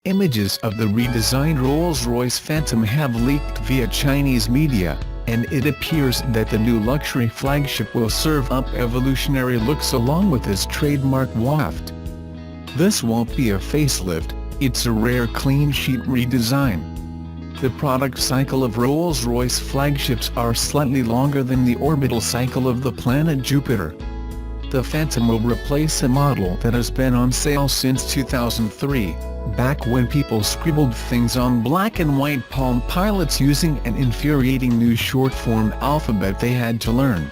Images of the redesigned Rolls-Royce Phantom have leaked via Chinese media, and it appears that the new luxury flagship will serve up evolutionary looks along with its trademark waft. This won't be a facelift, it's a rare clean sheet redesign. The product cycle of Rolls-Royce flagships are slightly longer than the orbital cycle of the planet Jupiter. The Phantom will replace a model that has been on sale since 2003, back when people scribbled things on black and white Palm Pilots using an infuriating new short-form alphabet they had to learn.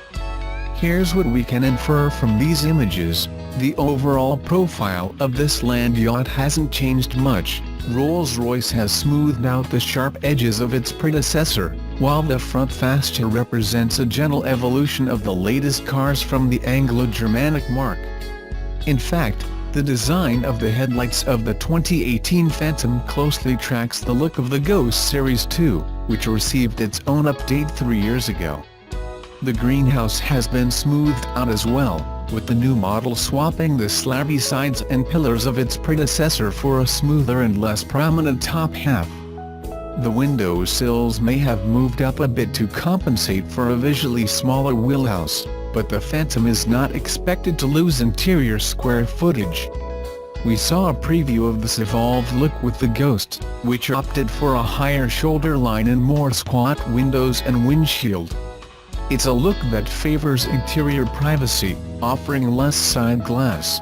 Here's what we can infer from these images: the overall profile of this land yacht hasn't changed much. Rolls-Royce has smoothed out the sharp edges of its predecessor, while the front fascia represents a gentle evolution of the latest cars from the Anglo-Germanic mark. In fact, the design of the headlights of the 2018 Phantom closely tracks the look of the Ghost Series 2, which received its own update 3 years ago. The greenhouse has been smoothed out as well, with the new model swapping the slabby sides and pillars of its predecessor for a smoother and less prominent top half. The window sills may have moved up a bit to compensate for a visually smaller wheelhouse, but the Phantom is not expected to lose interior square footage. We saw a preview of this evolved look with the Ghost, which opted for a higher shoulder line and more squat windows and windshield. It's a look that favors interior privacy, offering less side glass.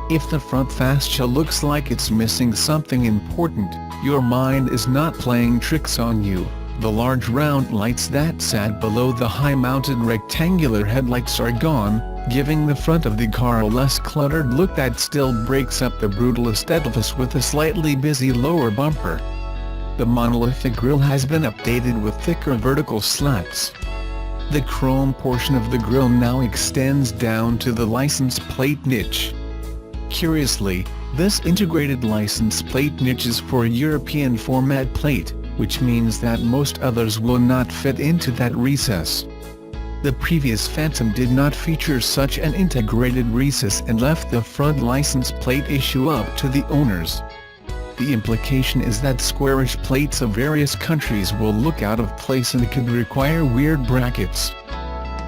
If the front fascia looks like it's missing something important, your mind is not playing tricks on you. The large round lights that sat below the high-mounted rectangular headlights are gone, giving the front of the car a less cluttered look that still breaks up the brutal aesthetics with a slightly busy lower bumper. The monolithic grille has been updated with thicker vertical slats. The chrome portion of the grille now extends down to the license plate niche. Curiously, this integrated license plate niche is for a European format plate, which means that most others will not fit into that recess. The previous Phantom did not feature such an integrated recess and left the front license plate issue up to the owners. The implication is that squarish plates of various countries will look out of place and could require weird brackets.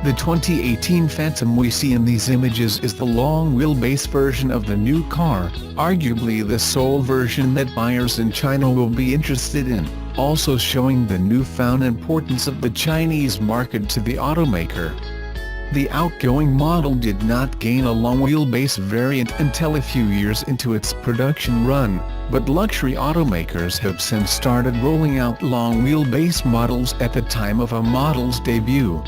The 2018 Phantom we see in these images is the long wheelbase version of the new car, arguably the sole version that buyers in China will be interested in, also showing the newfound importance of the Chinese market to the automaker. The outgoing model did not gain a long wheelbase variant until a few years into its production run, but luxury automakers have since started rolling out long wheelbase models at the time of a model's debut.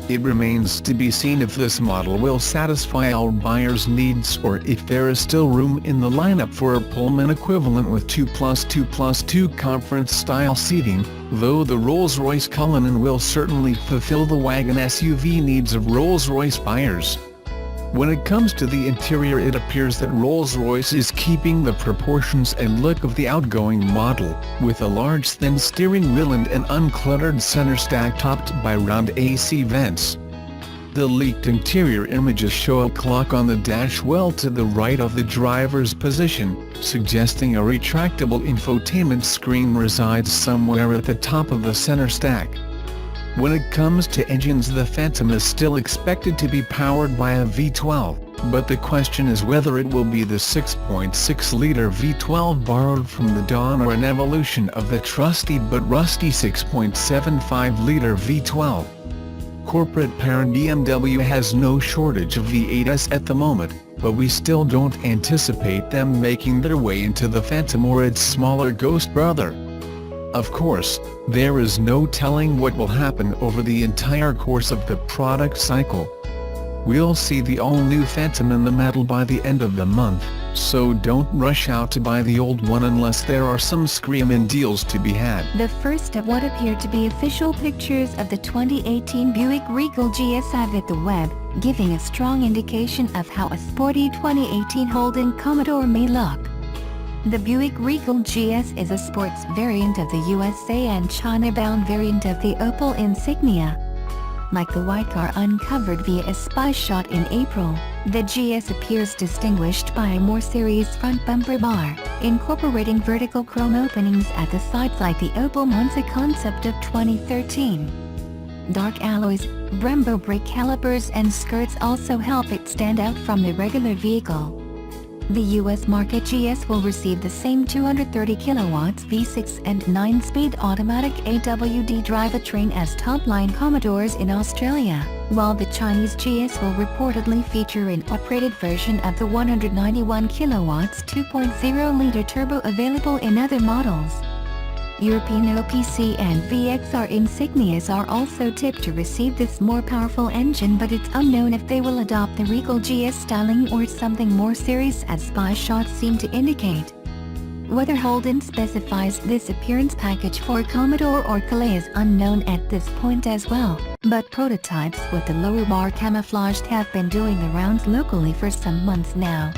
It remains to be seen if this model will satisfy our buyers' needs or if there is still room in the lineup for a Pullman equivalent with 2+2+2 conference-style seating, though the Rolls-Royce Cullinan will certainly fulfill the wagon SUV needs of Rolls-Royce buyers. When it comes to the interior, it appears that Rolls-Royce is keeping the proportions and look of the outgoing model, with a large thin steering wheel and an uncluttered center stack topped by round AC vents. The leaked interior images show a clock on the dash well to the right of the driver's position, suggesting a retractable infotainment screen resides somewhere at the top of the center stack. When it comes to engines, the Phantom is still expected to be powered by a V12, but the question is whether it will be the 6.6-liter V12 borrowed from the Dawn or an evolution of the trusty but rusty 6.75-liter V12. Corporate parent BMW has no shortage of V8s at the moment, but we still don't anticipate them making their way into the Phantom or its smaller ghost brother. Of course, there is no telling what will happen over the entire course of the product cycle. We'll see the all-new Phantom in the metal by the end of the month, so don't rush out to buy the old one unless there are some screamin' deals to be had. The first of what appear to be official pictures of the 2018 Buick Regal GS have hit the web, giving a strong indication of how a sporty 2018 Holden Commodore may look. The Buick Regal GS is a sports variant of the USA and China-bound variant of the Opel Insignia. Like the white car uncovered via a spy shot in April, the GS appears distinguished by a more serious front bumper bar, incorporating vertical chrome openings at the sides like the Opel Monza concept of 2013. Dark alloys, Brembo brake calipers and skirts also help it stand out from the regular vehicle. The US market GS will receive the same 230 kilowatts V6 and 9-speed automatic AWD drivetrain as top-line Commodores in Australia, while the Chinese GS will reportedly feature an upgraded version of the 191 kilowatts 2.0-liter turbo available in other models. European OPC and VXR insignias are also tipped to receive this more powerful engine, but it's unknown if they will adopt the Regal GS styling or something more serious, as spy shots seem to indicate. Whether Holden specifies this appearance package for Commodore or Calais is unknown at this point as well, but prototypes with the lower bar camouflaged have been doing the rounds locally for some months now.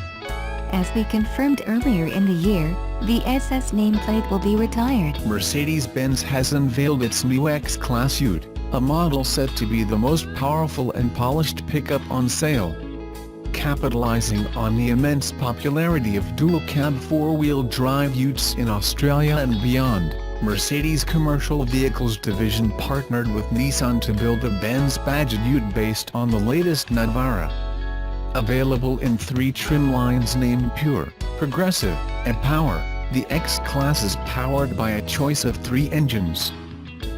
As we confirmed earlier in the year, the SS nameplate will be retired. Mercedes-Benz has unveiled its new X-Class Ute, a model said to be the most powerful and polished pickup on sale. Capitalizing on the immense popularity of dual-cab four-wheel drive utes in Australia and beyond, Mercedes Commercial Vehicles Division partnered with Nissan to build a Benz-badged ute based on the latest Navara. Available in 3 trim lines named Pure, Progressive, and Power, the X-Class is powered by a choice of 3 engines.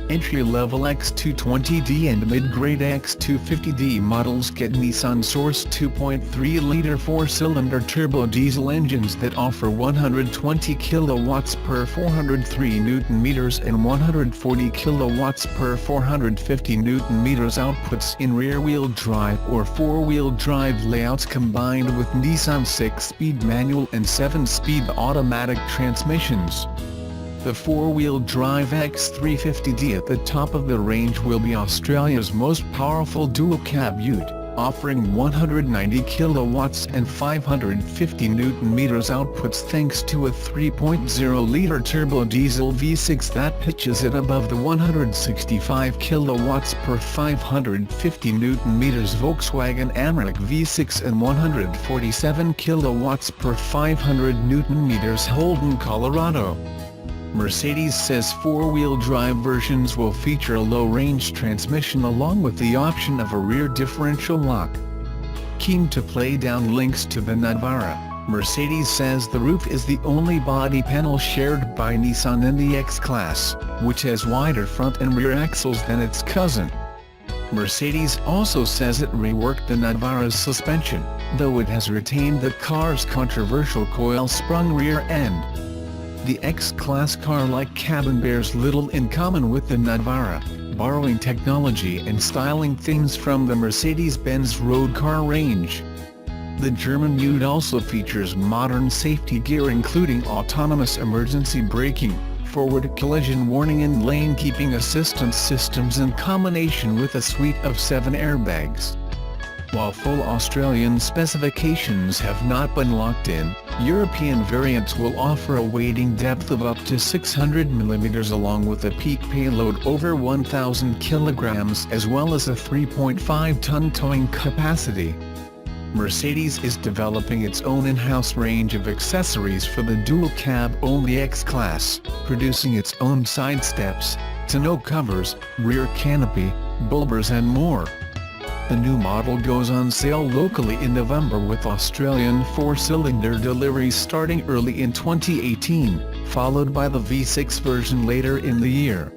Entry-level X220D and mid-grade X250D models get Nissan-sourced 2.3-liter 4-cylinder turbo diesel engines that offer 120 kilowatts per 403 Nm and 140 kilowatts per 450 Nm outputs in rear-wheel drive or 4-wheel drive layouts, combined with Nissan 6-speed manual and 7-speed automatic transmissions. The 4-wheel drive X350D at the top of the range will be Australia's most powerful dual-cab ute, offering 190 kilowatts and 550 Nm outputs thanks to a 3.0-liter turbo diesel V6 that pitches it above the 165 kilowatts per 550 Nm Volkswagen Amarok V6 and 147 kilowatts per 500 Nm Holden Colorado. Mercedes says 4-wheel drive versions will feature a low-range transmission along with the option of a rear differential lock. Keen to play down links to the Navara, Mercedes says the roof is the only body panel shared by Nissan in the X-Class, which has wider front and rear axles than its cousin. Mercedes also says it reworked the Navara's suspension, though it has retained the car's controversial coil-sprung rear end. The X-Class car-like cabin bears little in common with the Navara, borrowing technology and styling themes from the Mercedes-Benz road car range. The German ute also features modern safety gear including autonomous emergency braking, forward collision warning and lane-keeping assistance systems in combination with a suite of 7 airbags. While full Australian specifications have not been locked in, European variants will offer a weighting depth of up to 600 mm along with a peak payload over 1,000 kg as well as a 3.5-ton towing capacity. Mercedes is developing its own in-house range of accessories for the dual-cab-only X-Class, producing its own side steps, tonneau covers, rear canopy, bulbers and more. The new model goes on sale locally in November with Australian 4-cylinder deliveries starting early in 2018, followed by the V6 version later in the year.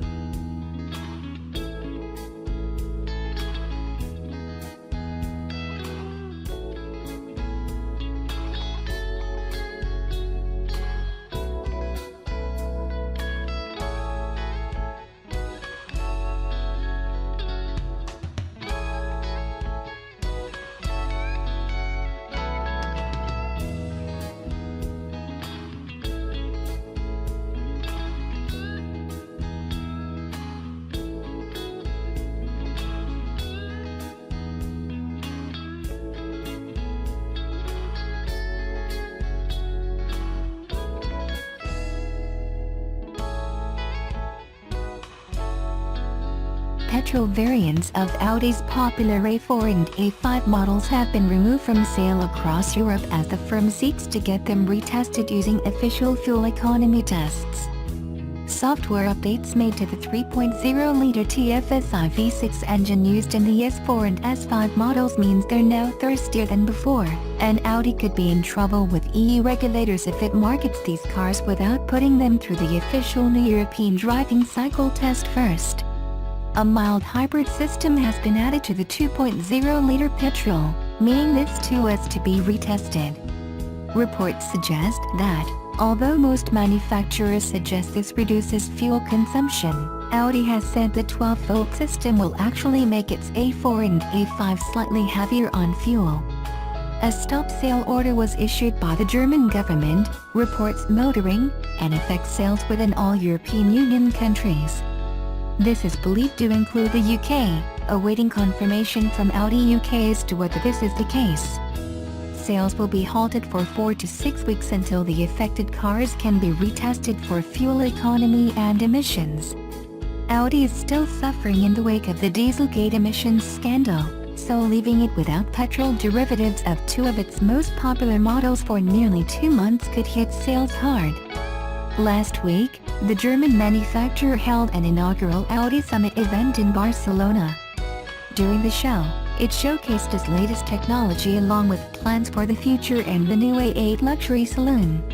petrol variants of Audi's popular A4 and A5 models have been removed from sale across Europe as the firm seeks to get them retested using official fuel economy tests. Software updates made to the 3.0-liter TFSI V6 engine used in the S4 and S5 models means they're now thirstier than before, and Audi could be in trouble with EU regulators if it markets these cars without putting them through the official new European driving cycle test first. A mild hybrid system has been added to the 2.0-liter petrol, meaning this too is to be retested. Reports suggest that, although most manufacturers suggest this reduces fuel consumption, Audi has said the 12-volt system will actually make its A4 and A5 slightly heavier on fuel. A stop sale order was issued by the German government, reports Motoring, and affects sales within all European Union countries. This is believed to include the UK, awaiting confirmation from Audi UK as to whether this is the case. Sales will be halted for 4 to 6 weeks until the affected cars can be retested for fuel economy and emissions. Audi is still suffering in the wake of the Dieselgate emissions scandal, so leaving it without petrol derivatives of two of its most popular models for nearly 2 months could hit sales hard. Last week, the German manufacturer held an inaugural Audi Summit event in Barcelona. During the show, it showcased its latest technology along with plans for the future and the new A8 luxury saloon.